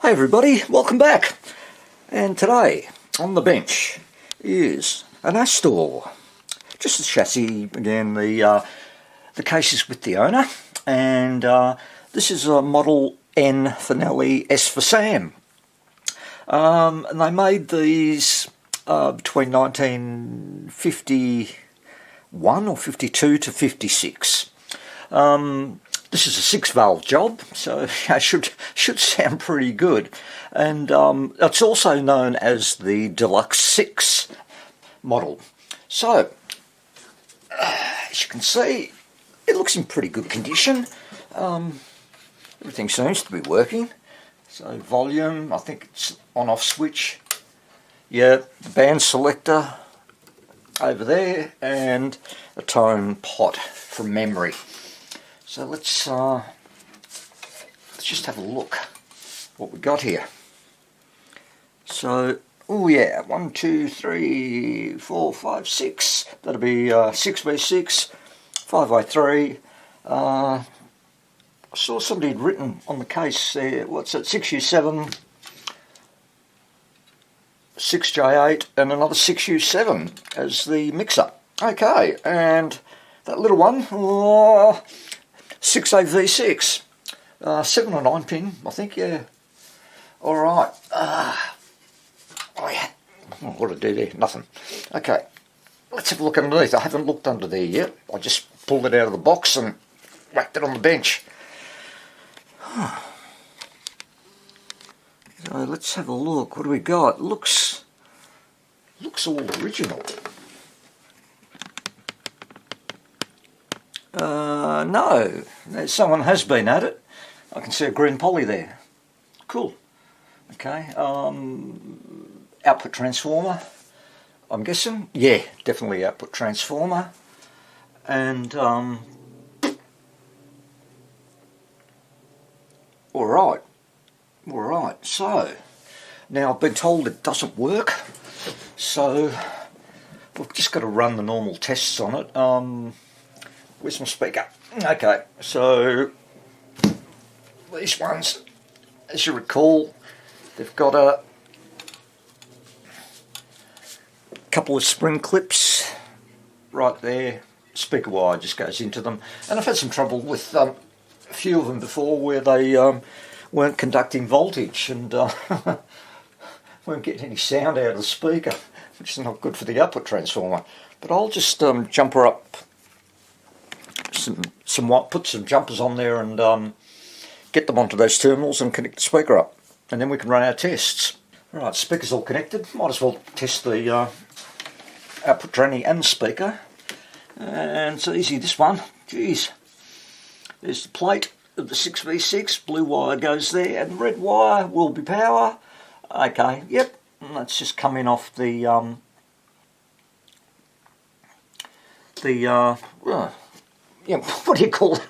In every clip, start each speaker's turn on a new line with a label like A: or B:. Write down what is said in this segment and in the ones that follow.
A: Hey everybody, welcome back. And today on the bench is an Astor. Just the chassis again. The case is with the owner, and this is a Model N for Nelly, S for Sam. And they made these between 1951 or 52 to 56. This is a 6-valve job, so it should sound pretty good. And it's also known as the Deluxe 6 model. So, as you can see, it looks in pretty good condition. Everything seems to be working. So volume, I think it's on-off switch. Yeah, the band selector over there, and a tone pot from memory. So let's just have a look what we got here. So, oh yeah, 1, 2, 3, 4, 5, 6. That'll be 6v6, 5v3. I saw somebody had written on the case there, what's it, 6u7, 6j8, and another 6u7 as the mixer. Okay, and that little one, 6AV6, 7 or 9 pin, I think, yeah. Alright, what did I do there? Nothing. Okay, let's have a look underneath. I haven't looked under there yet. I just pulled it out of the box and whacked it on the bench. So let's have a look. What do we got? Looks all original. No, someone has been at it. I can see a green poly there. Cool. Okay. Output transformer, I'm guessing. Yeah, definitely output transformer. And alright. So now I've been told it doesn't work, so we've just got to run the normal tests on it. Where's my speaker? Okay, so these ones, as you recall, they've got a couple of spring clips right there. Speaker wire just goes into them, and I've had some trouble with a few of them before where they weren't conducting voltage and weren't getting any sound out of the speaker, which is not good for the output transformer. But I'll just jumper up put some jumpers on there and get them onto those terminals and connect the speaker up, and then we can run our tests. Alright, speaker's all connected. Might as well test the output tranny and speaker. And it's easy, this one. Jeez. There's the plate of the 6v6. Blue wire goes there, and red wire will be power. Okay, yep. Let's just come in off the yeah, what do you call it?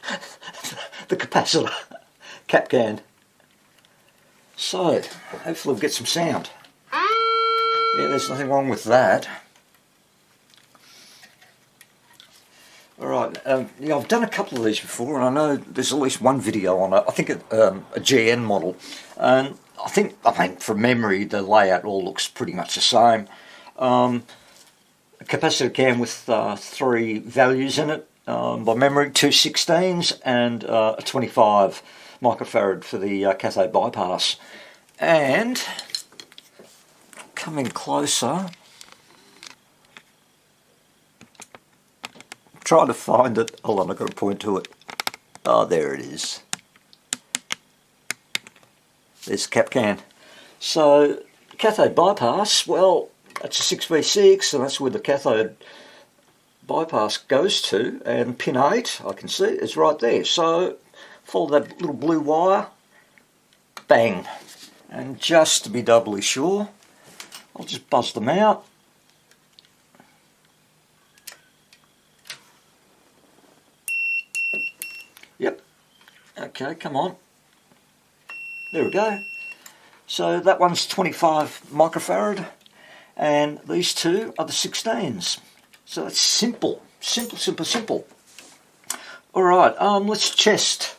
A: The capacitor, cap can. So, hopefully we'll get some sound. Yeah, there's nothing wrong with that. Alright, yeah, I've done a couple of these before, and I know there's at least one video on it. I think a GN model. And I mean, from memory, the layout all looks pretty much the same. A capacitor can with 3 values in it. By memory, 2 16s and a 25 microfarad for the cathode bypass. And coming closer, try to find it. Hold on, I've got to point to it. Oh, there it is. There's the cap can. So, cathode bypass, well, that's a 6v6, and that's where the cathode bypass goes to, and pin 8, I can see, is right there. So follow that little blue wire, bang. And just to be doubly sure, I'll just buzz them out. Yep. Okay, come on. There we go. So that one's 25 microfarad, and these two are the 16s. So it's simple. Alright, let's test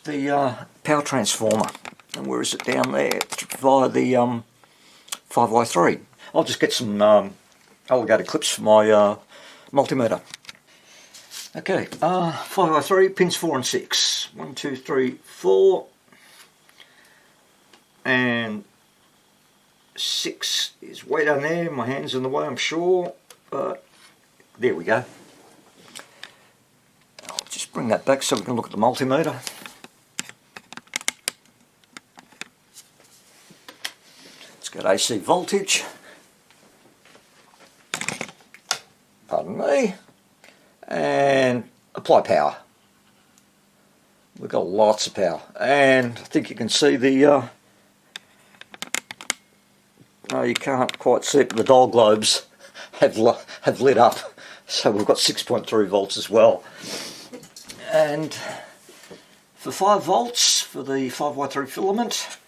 A: the power transformer. And where is it? Down there via the 5Y3. I'll just get some alligator clips for my multimeter. Okay, 5Y3, pins 4 and 6. 1, 2, 3, 4. And 6 is way down there. My hand's in the way, I'm sure. But there we go. I'll just bring that back so we can look at the multimeter. It's got AC voltage. Pardon me. And apply power. We've got lots of power. And I think you can see the... no, you can't quite see it, but the dial globes have lit up. So we've got 6.3 volts as well. And for 5 volts for the 5Y3 filament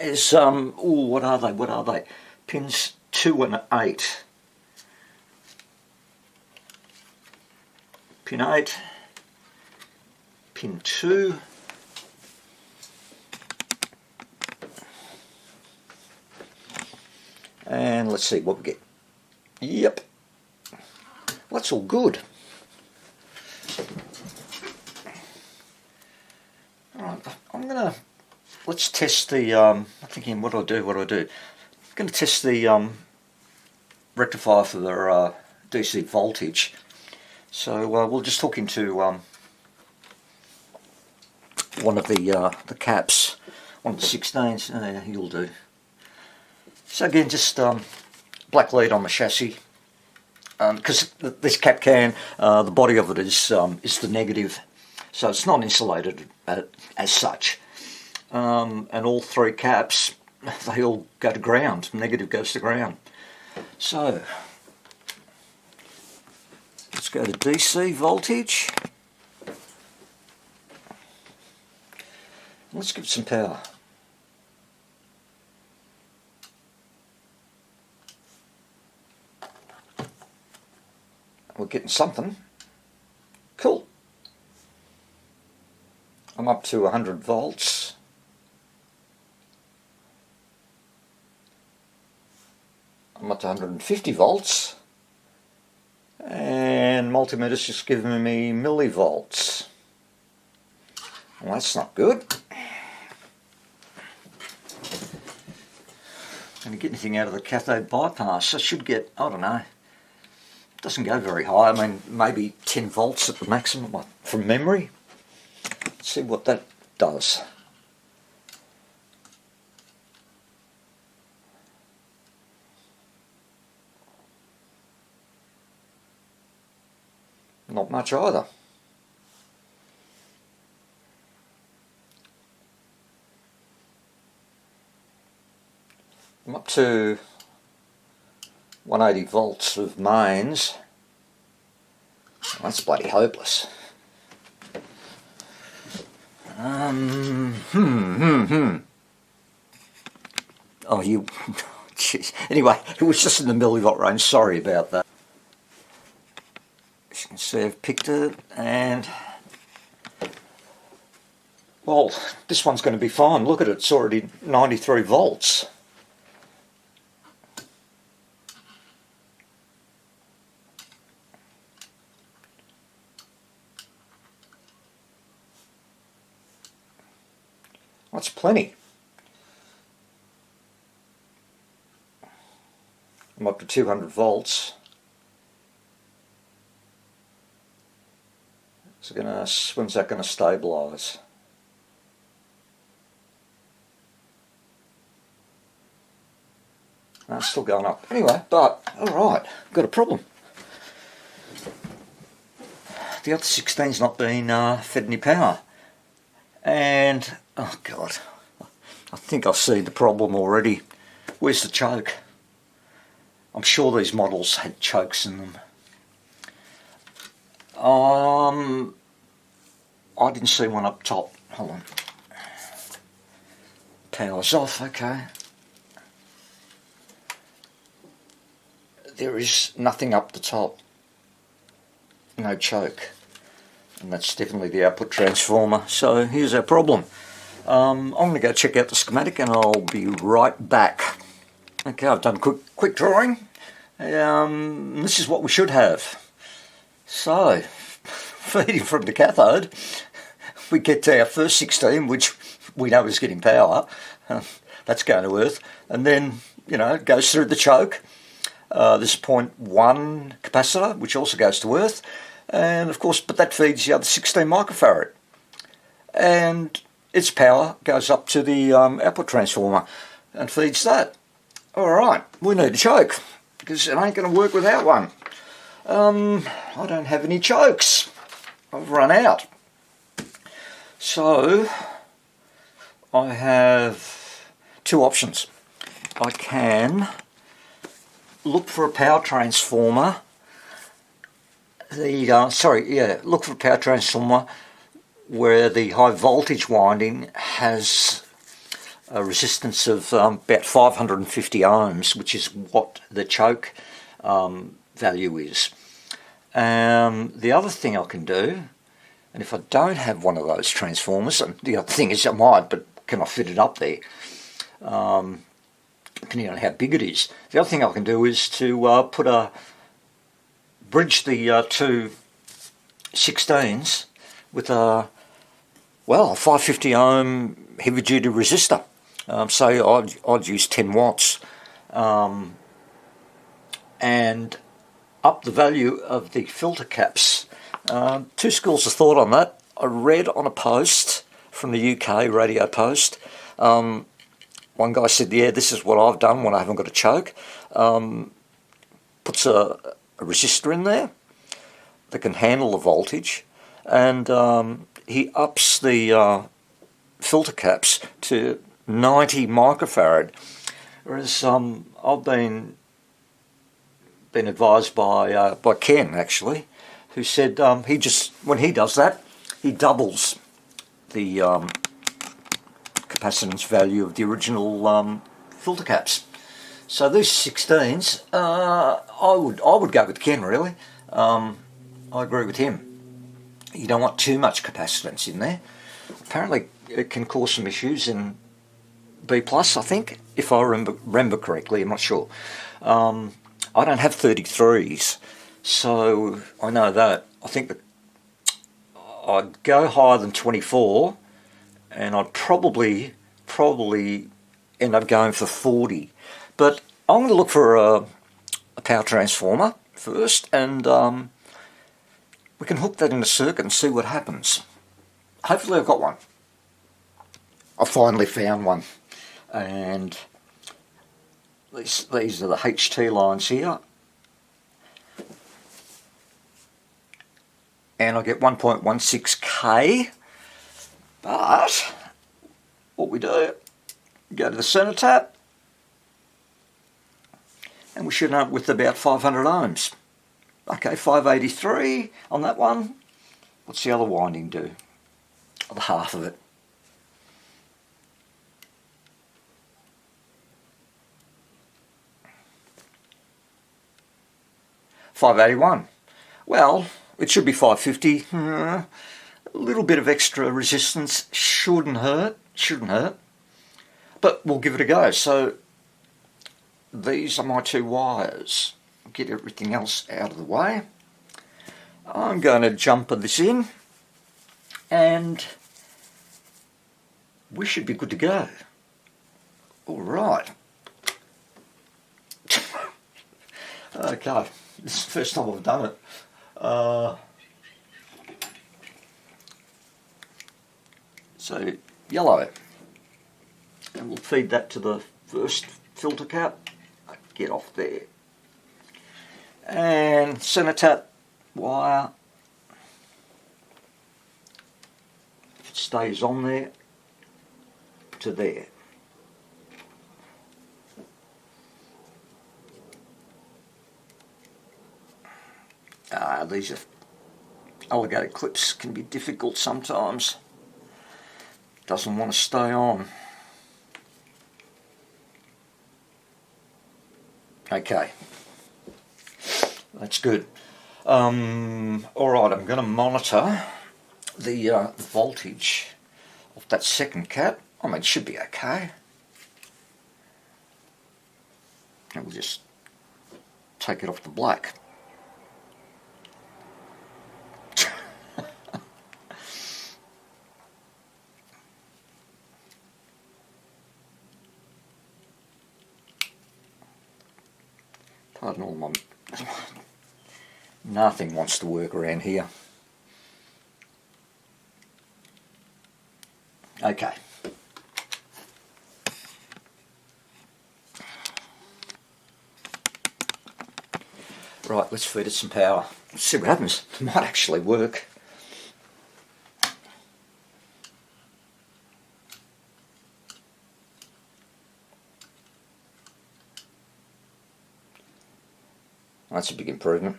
A: is what are they? Pins 2 and 8. Pin 8, pin 2, and let's see what we get. Yep, well, that's all good. Alright, let's test the, I'm thinking what do I do? I'm going to test the rectifier for the DC voltage. So we'll just hook into one of the caps, one of the 16s. You'll do. So again, just black lead on the chassis, because this cap can, the body of it is the negative, so it's not insulated as such. And all 3 caps, they all go to ground. Negative goes to ground. So let's go to DC voltage. Let's give it some power. We're getting something. Cool. I'm up to 100 volts. I'm up to 150 volts. And multimeter's just giving me millivolts. Well, that's not good. Going to get anything out of the cathode bypass? I should get, I don't know. It doesn't go very high. I mean, maybe 10 volts at the maximum from memory. Let's see what that does. Not much either. I'm up to 180 volts of mains. That's bloody hopeless. Oh, you... Jeez. Anyway, it was just in the millivolt range. Sorry about that. As you can see, I've picked it, and... well, this one's going to be fine. Look at it, it's already 93 volts. That's plenty. I'm up to 200 volts. So when's that going to stabilise? No, it's still going up. Anyway, but alright, got a problem. The other 16's not been fed any power. And, oh God, I think I see the problem already. Where's the choke? I'm sure these models had chokes in them. I didn't see one up top. Hold on. Power's off, okay. There is nothing up the top. No choke. and that's definitely the output transformer. So here's our problem. I'm going to go check out the schematic and I'll be right back. Okay, I've done a quick drawing. This is what we should have. So, feeding from the cathode, we get to our first 16, which we know is getting power. That's going to earth. And then, you know, it goes through the choke. There's a 0.1 capacitor, which also goes to earth. And of course, but that feeds the other 16 microfarad. And its power goes up to the output transformer and feeds that. Alright, we need a choke, because it ain't going to work without one. I don't have any chokes. I've run out. So, I have two options. I can look for a power transformer. Look for a power transformer where the high voltage winding has a resistance of about 550 ohms, which is what the choke value is. The other thing I can do, and if I don't have one of those transformers, and the other thing is I might, but can I fit it up there? Depending on how big it is. The other thing I can do is to bridge the two 16s with a 550 ohm heavy duty resistor. So I'd use 10 watts and up the value of the filter caps. Two schools of thought on that. I read on a post from the UK, Radio Post, one guy said, yeah, this is what I've done when I haven't got a choke. Puts a resistor in there that can handle the voltage, and he ups the filter caps to 90 microfarad. Whereas I've been advised by Ken, actually, who said when he does that, he doubles the capacitance value of the original filter caps. So these 16s, I would go with Ken, really. I agree with him. You don't want too much capacitance in there. Apparently it can cause some issues in B+, I think, if I remember correctly. I'm not sure. I don't have 33s, so I know that. I think that I'd go higher than 24, and I'd probably end up going for 40. But I'm going to look for a power transformer first, and we can hook that in the circuit and see what happens. Hopefully I've got one. I finally found one, and these are the HT lines here, and I get 1.16k. But what we do, go to the center tap, and we should end up with about 500 ohms. Okay, 583 on that one. What's the other winding do? The half of it. $581. Well, it should be 550. A little bit of extra resistance shouldn't hurt. But we'll give it a go. So these are my two wires. Get everything else out of the way. I'm going to jumper this in, and we should be good to go. All right. Okay, this is the first time I've done it. So yellow, and we'll feed that to the first filter cap. Get off there. And center tap wire, if it stays on there, to there. These are alligator clips, can be difficult sometimes. Doesn't want to stay on. Okay, that's good. Alright, I'm going to monitor the voltage of that second cap. I mean, it should be okay. And we'll just take it off the black. Pardon all my... Nothing wants to work around here. Okay. Right, let's feed it some power. Let's see what happens. It might actually work. That's a big improvement.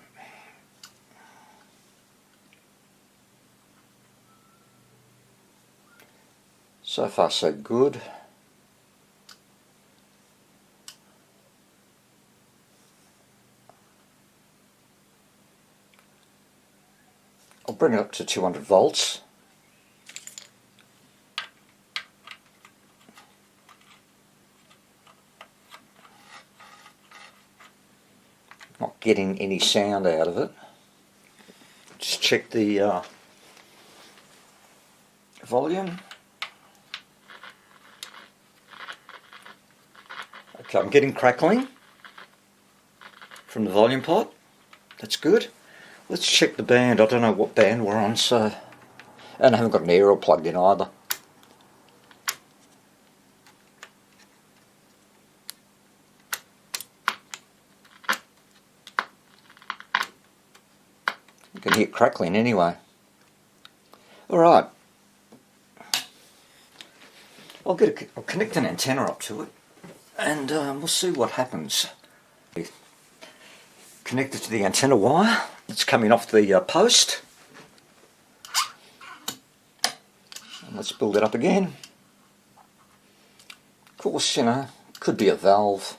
A: So far so good. I'll bring it up to 200 volts. Not getting any sound out of it. Just check the volume. Okay, I'm getting crackling from the volume pot. That's good. Let's check the band. I don't know what band we're on, so... And I haven't got an aerial plugged in either. You can hear crackling anyway. Alright. I'll connect an antenna up to it, and we'll see what happens. Connect it to the antenna wire. It's coming off the post. And let's build it up again. Of course, you know, could be a valve.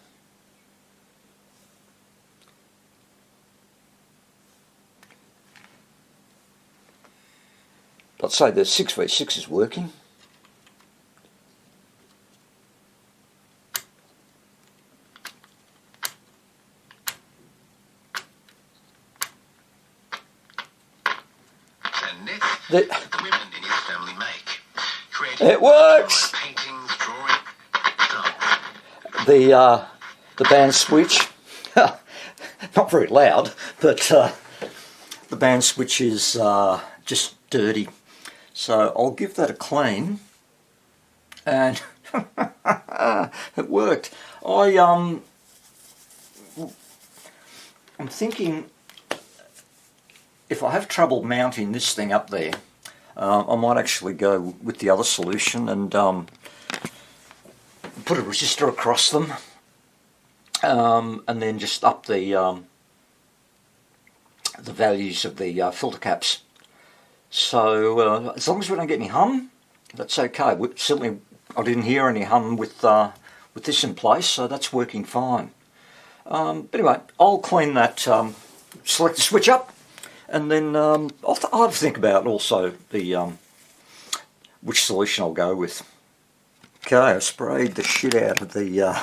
A: But say the 6v6 is working. The equipment in his family make. It works. Paintings, drawing. The band switch, not very loud, but the band switch is just dirty. So I'll give that a clean, and it worked. I'm thinking, if I have trouble mounting this thing up there, I might actually go with the other solution and put a resistor across them, and then just up the values of the filter caps. So as long as we don't get any hum, that's okay. Certainly, I didn't hear any hum with this in place, so that's working fine. But anyway, I'll clean that select the switch up. And then I'll have to think about also the which solution I'll go with. Okay, I've sprayed the shit out of the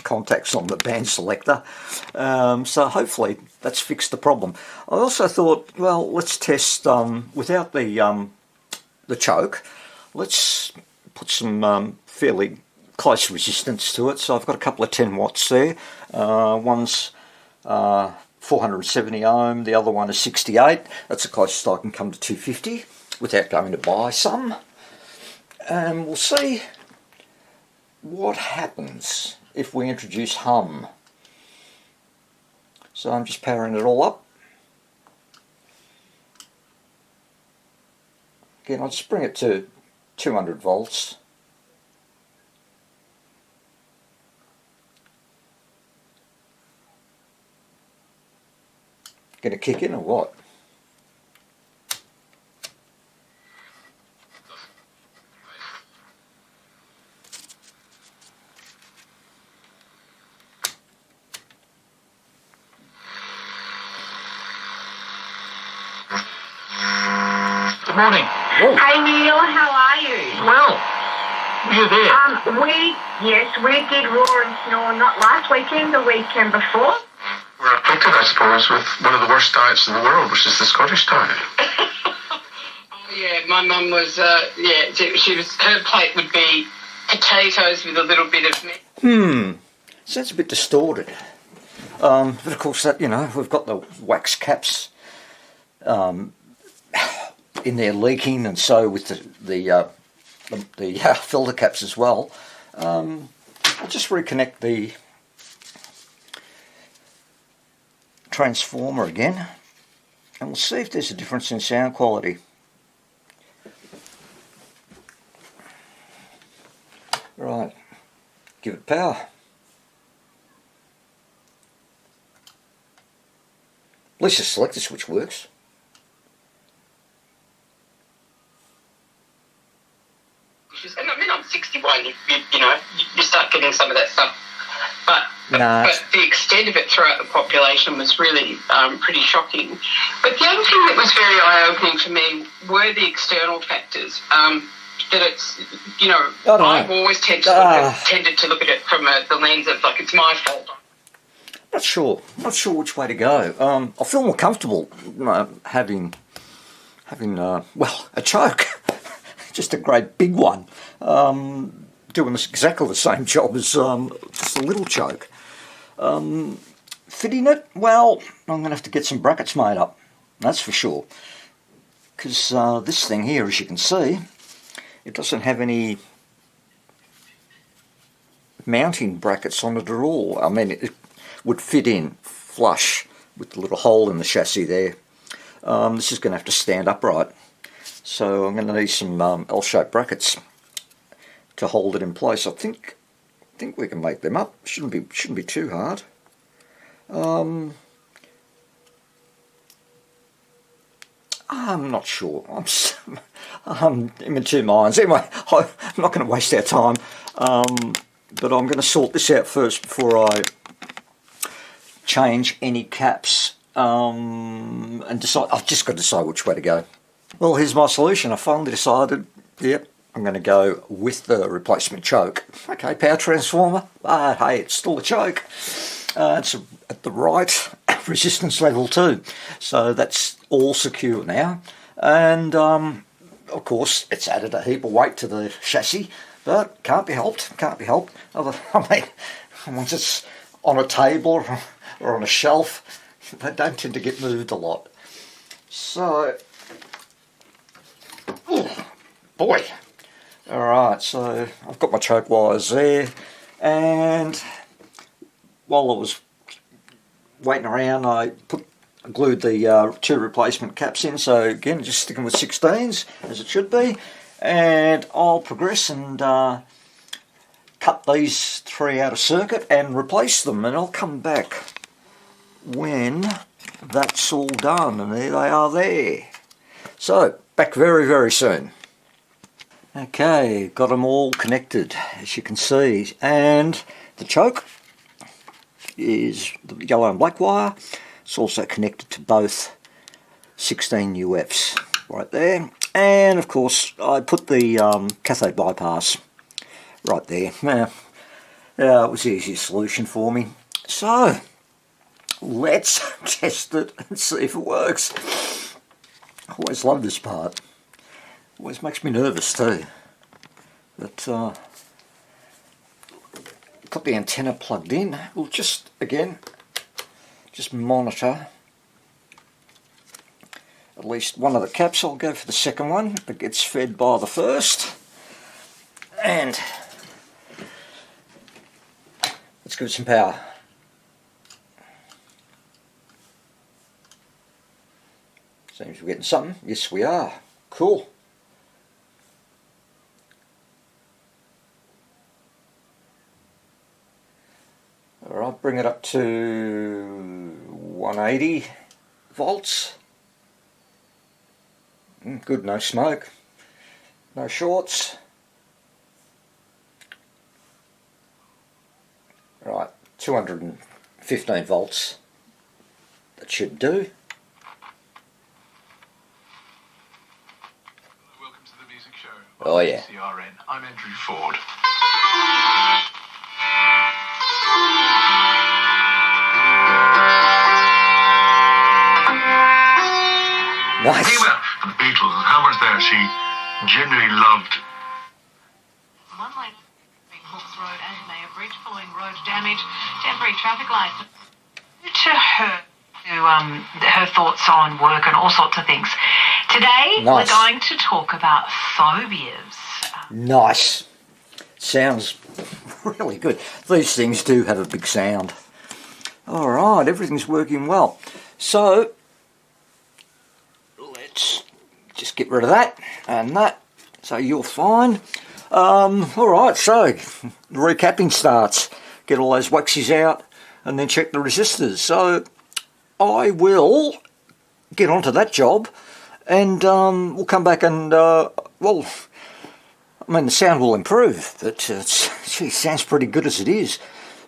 A: contacts on the band selector, so hopefully that's fixed the problem. I also thought, well, let's test without the choke. Let's put some fairly close resistance to it. So I've got a couple of 10 watts there. One's 470 ohm, the other one is 68. That's the closest I can come to 250 without going to buy some. And we'll see what happens if we introduce hum. So I'm just powering it all up. Again, I'll just bring it to 200 volts. Gonna kick in or what?
B: Good morning.
A: Oh,
C: Hey Neil, how are you?
B: Well, you're there.
C: We did roar and snore not last weekend, the weekend before.
B: We're afflicted, I suppose, with one of the worst diets in the world, which is the Scottish diet.
D: Yeah, my mum was, she was, her plate would be potatoes with a little bit of meat.
A: sounds a bit distorted. But of course, that, you know, we've got the wax caps in there leaking, and so with the filter caps as well. I'll just reconnect the transformer again, and we'll see if there's a difference in sound quality. Right, give it power. At least the selector switch works.
D: And I mean, I'm 61, you start getting some of that stuff. But the extent of it throughout the population was really pretty shocking. But the other thing that was very eye-opening for me were the external factors. That it's, I've always tended to look at it from the lens of, like, it's my fault.
A: Not sure which way to go. I feel more comfortable having a choke, just a great big one, doing exactly the same job as just a little choke. Fitting it, well, I'm going to have to get some brackets made up, that's for sure, because this thing here, as you can see, it doesn't have any mounting brackets on it at all. I mean, it would fit in flush with the little hole in the chassis there. This is going to have to stand upright, so I'm going to need some L-shaped brackets to hold it in place. I think we can make them up. Shouldn't be too hard. I'm not sure. I'm in two minds. Anyway, I'm not going to waste our time, but I'm going to sort this out first before I change any caps and decide. I've just got to decide which way to go. Well, here's my solution. I finally decided, yep, I'm going to go with the replacement choke. Okay, power transformer, but hey, it's still a choke. It's at the right resistance level too, so that's all secure now. And of course, it's added a heap of weight to the chassis, but can't be helped. I mean, once it's on a table or on a shelf, they don't tend to get moved a lot. So, oh boy. Alright, so I've got my choke wires there, and while I was waiting around, I glued the two replacement caps in, so again, just sticking with 16s, as it should be, and I'll progress and cut these three out of circuit and replace them, and I'll come back when that's all done, and there they are there. So, back very, very soon. Okay, got them all connected, as you can see, and the choke is the yellow and black wire. It's also connected to both 16 UFs right there, and of course I put the cathode bypass right there. It was the easiest solution for me. So let's test it and see if it works. I always love this part. Always makes me nervous too. But got the antenna plugged in. We'll just monitor at least one of the caps. I'll go for the second one that gets fed by the first. And let's give it some power. Seems we're getting something. Yes, we are. Cool. Alright, bring it up to 180 volts. Good, no smoke, no shorts. Right, 215 volts. That should do. Oh, yeah.
B: CRN. I'm Andrew Ford.
A: Nice.
B: Think about the Beatles and how much she genuinely loved.
E: One lane between Hawks Road and Mayor Bridge following road damage, temporary traffic lights. To her thoughts on work and all sorts of things. Today
A: Nice.
E: we're going to talk about phobias.
A: Nice. Sounds really good. These things do have a big sound. All right, everything's working well. So let's just get rid of that and that. So you're fine. All right, so the recapping starts. Get all those waxies out and then check the resistors. So I will get onto that job and we'll come back and, well, I mean, the sound will improve, but gee, it sounds pretty good as it is.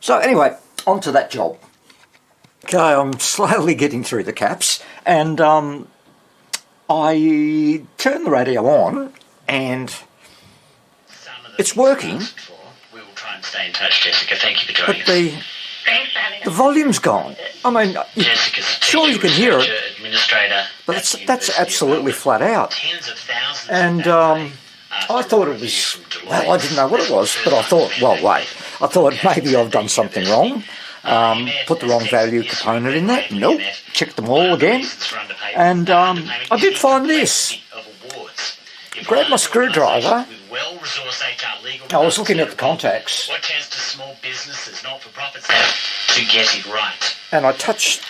A: So anyway, onto that job. Okay, I'm slowly getting through the caps, and I turn the radio on, and it's working.
F: We will try and stay in touch, Jessica. Thank you for
A: But
F: joining us.
C: Thanks for having
A: the
C: us.
A: volume's gone. I mean,
F: Jessica's a
A: sure you
F: teacher,
A: can hear it,
F: researcher, administrator
A: but
F: at the
A: that's
F: University of
A: absolutely
F: Melbourne.
A: flat out.
F: Tens of thousands
A: And
F: of that day,
A: I thought it was, well, I didn't know what it was, but I thought, well, wait, I thought maybe I've done something wrong, put the wrong value component in there. Nope, checked them all again, and I did find this. Grabbed my screwdriver. I was looking at the contacts,
F: What tends to small businesses, not-for-profits have to get it right?
A: and I touched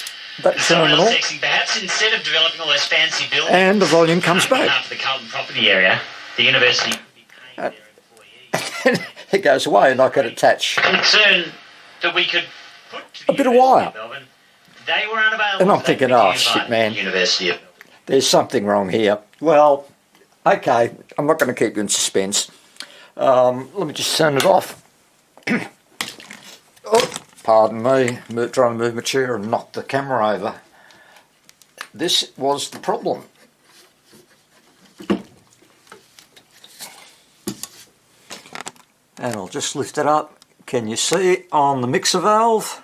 A: that
F: Someone else
A: terminal,
F: sexy, perhaps instead of developing all those fancy buildings.
A: and the volume comes
F: On
A: back.
F: behalf of the Carlton property area, the university could be paying their employees.
A: It goes away, and I could attach.
F: Concern that we could put to the
A: A bit of
F: University
A: wire.
F: Melbourne. They were unavailable.
A: And I'm
F: so
A: thinking,
F: they
A: oh,
F: could
A: shit,
F: invite
A: man.
F: the University of
A: There's something wrong here. Well, okay, I'm not going to keep you in suspense. Let me just turn it off. Oh, pardon me, trying to move my chair and knock the camera over. This was the problem. And I'll just lift it up. Can you see it on the mixer valve?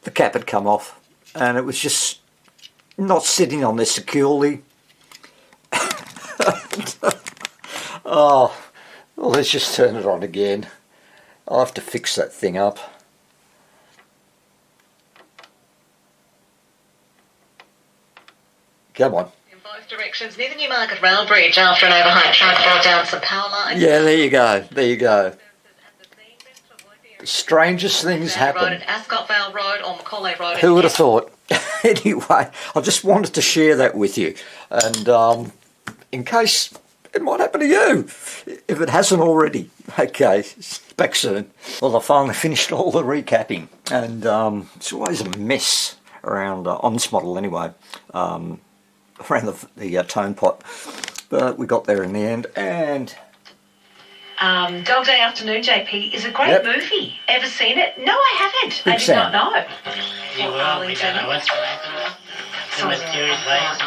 A: The cap had come off and it was just not sitting on there securely. Oh, well, let's just turn it on again. I'll have to fix that thing up. Come on.
E: In both directions near the Newmarket Rail Bridge after an overnight truck brought down some power lines.
A: Yeah, there you go. There you go. The strangest things
E: Road
A: happen.
E: at Ascot Vale Road or Macaulay Road.
A: Who would have thought? Anyway, I just wanted to share that with you. And in case it might happen to you, if it hasn't already. Okay, back soon. Well, I finally finished all the recapping. And it's always a mess around, on this model anyway, around the tone pot. But we got there in the end. And
E: Dog Day Afternoon, JP, is a great
A: Yep.
E: movie. Ever seen it? No, I haven't.
A: Big
E: I did
A: Sam.
E: not know.
F: You will, we don't know what's going to happen. It's a mysterious place.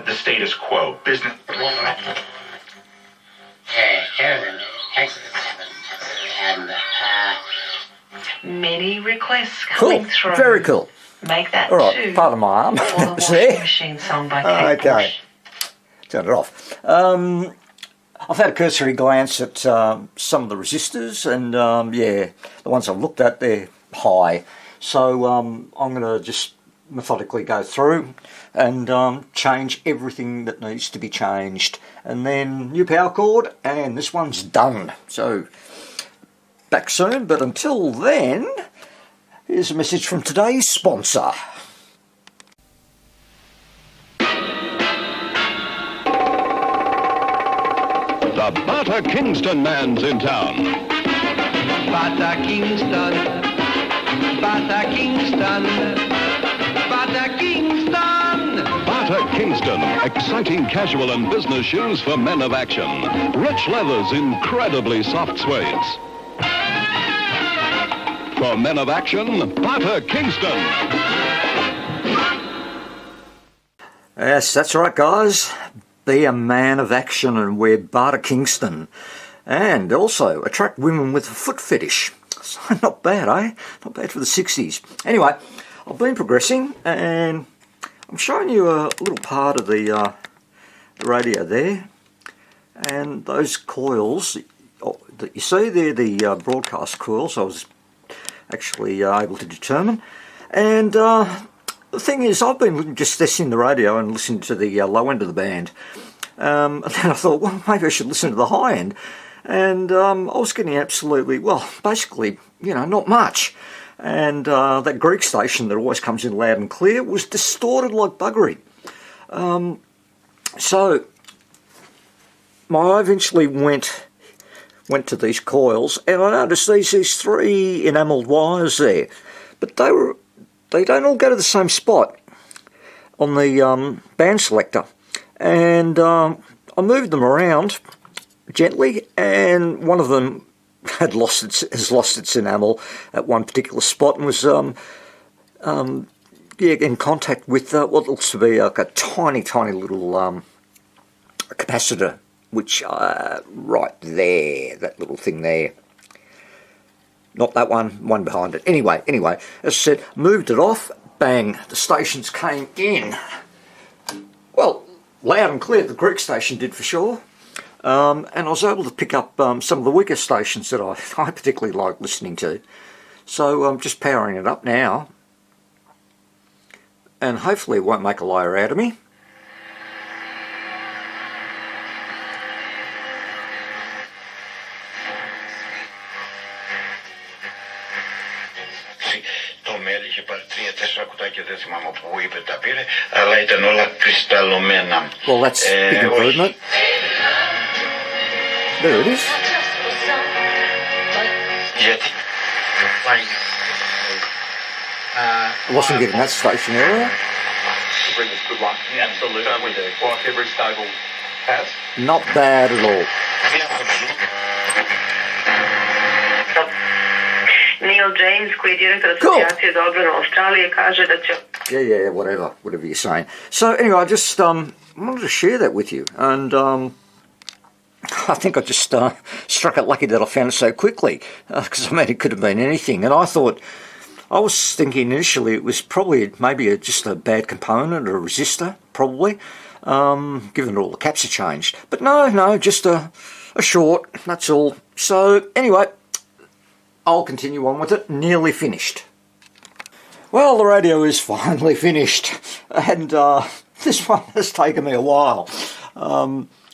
B: The status quo. Business.
E: Many requests
A: cool,
E: coming through.
A: very cool.
E: Make that
A: All right,
E: two.
A: pardon my arm.
E: Or the
A: It's
E: Washing
A: there.
E: Machine song by Kate
A: Okay.
E: Bush.
A: Turn it off. I've had a cursory glance at some of the resistors, and yeah, the ones I've looked at, they're high. So I'm going to just methodically go through and change everything that needs to be changed. And then new power cord, and this one's done. So back soon, but until then, here's a message from today's sponsor.
G: The Butter Kingston man's in town.
H: Butter Kingston, Butter Kingston, Butter Kingston.
G: Butter Kingston, exciting casual and business shoes for men of action. Rich leathers, incredibly soft suede. For men of action, Butter Kingston.
A: Yes, that's right, guys. Be a man of action and wear Barter Kingston. And also attract women with a foot fetish. So not bad, eh? Not bad for the 60s. Anyway, I've been progressing and I'm showing you a little part of the radio there. And those coils that you see, they're the broadcast coils I was actually able to determine. And the thing is, I've been just testing the radio and listening to the low end of the band. And then I thought, well, maybe I should listen to the high end. And I was getting absolutely, well, basically, you know, not much. And that Greek station that always comes in loud and clear was distorted like buggery. So I eventually went to these coils, and I noticed these three enamelled wires there, but they don't all go to the same spot on the band selector. And I moved them around gently, and one of them has lost its enamel at one particular spot and was in contact with what looks to be like a tiny little capacitor, which right there, that little thing there. Not that one behind it. Anyway, as I said, moved it off, bang, the stations came in. Well, loud and clear, the Greek station did for sure. And I was able to pick up some of the weaker stations that I particularly like listening to. So I'm just powering it up now. And hopefully it won't make a liar out of me.
I: Το μέλι είχε πάρει 3-4 κουτάκια, δεν θυμάμαι πού είπε τα πήρε, αλλά ήταν όλα κρυσταλλωμένα.
A: Well, that's big improvement. There it is.
I: Γιατί?
A: I wasn't getting that station earlier.
J: Bring us good luck. Absolutely. Don't we do? Like every stable has.
A: Not bad at all.
C: Neil James, koji je direktor asocijacije za odbranu Australije, kaže da će...
A: Yeah, whatever you're saying. So anyway, I just wanted to share that with you, and I think I just struck it lucky that I found it so quickly, because I mean it could have been anything. And I was thinking initially it was probably maybe just a bad component or a resistor, probably, given all the caps are changed. But no, just a short, that's all. So anyway, I'll continue on with it. Nearly finished. Well, the radio is finally finished, and this one has taken me a while.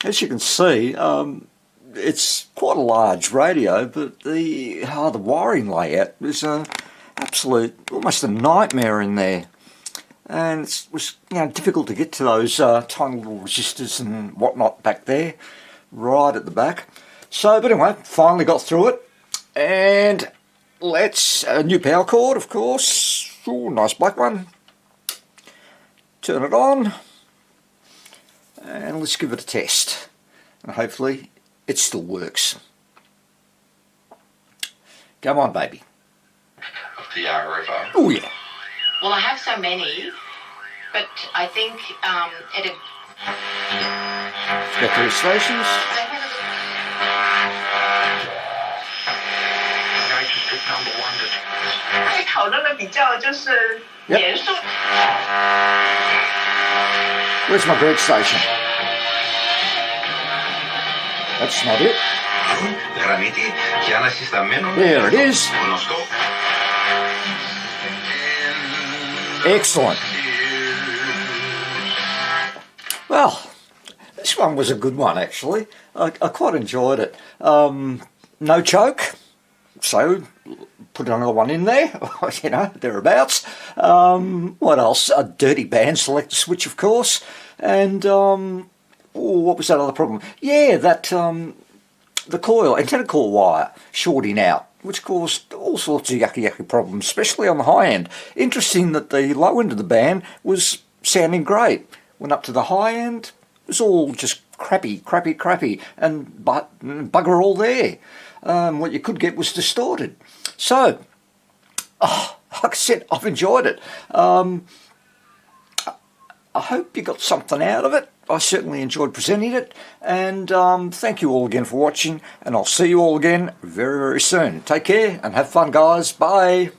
A: As you can see, it's quite a large radio, but the wiring layout is almost a nightmare in there, and it was difficult to get to those tiny little resistors and whatnot back there, right at the back. So, but anyway, finally got through it, and let's a new power cord, of course. Ooh, nice black one. Turn it on, and let's give it a test, and hopefully it still works. Come on, baby.
I: Of the River.
A: Oh yeah.
K: Well, I have so many, but I think it.
A: Got three stations. Where's my Greek station? That's not it. There it is. Excellent. Well, this one was a good one actually. I quite enjoyed it. No choke, so put another one in there, thereabouts. What else? A dirty band selector switch, of course. And what was that other problem? Yeah, that the coil, antenna core wire shorting out, which caused all sorts of yucky problems, especially on the high end. Interesting that the low end of the band was sounding great. Went up to the high end, it was all just crappy, and bugger all there. What you could get was distorted. So, like I said, I've enjoyed it. I hope you got something out of it. I certainly enjoyed presenting it, and thank you all again for watching, and I'll see you all again very, very soon. Take care and have fun, guys. Bye.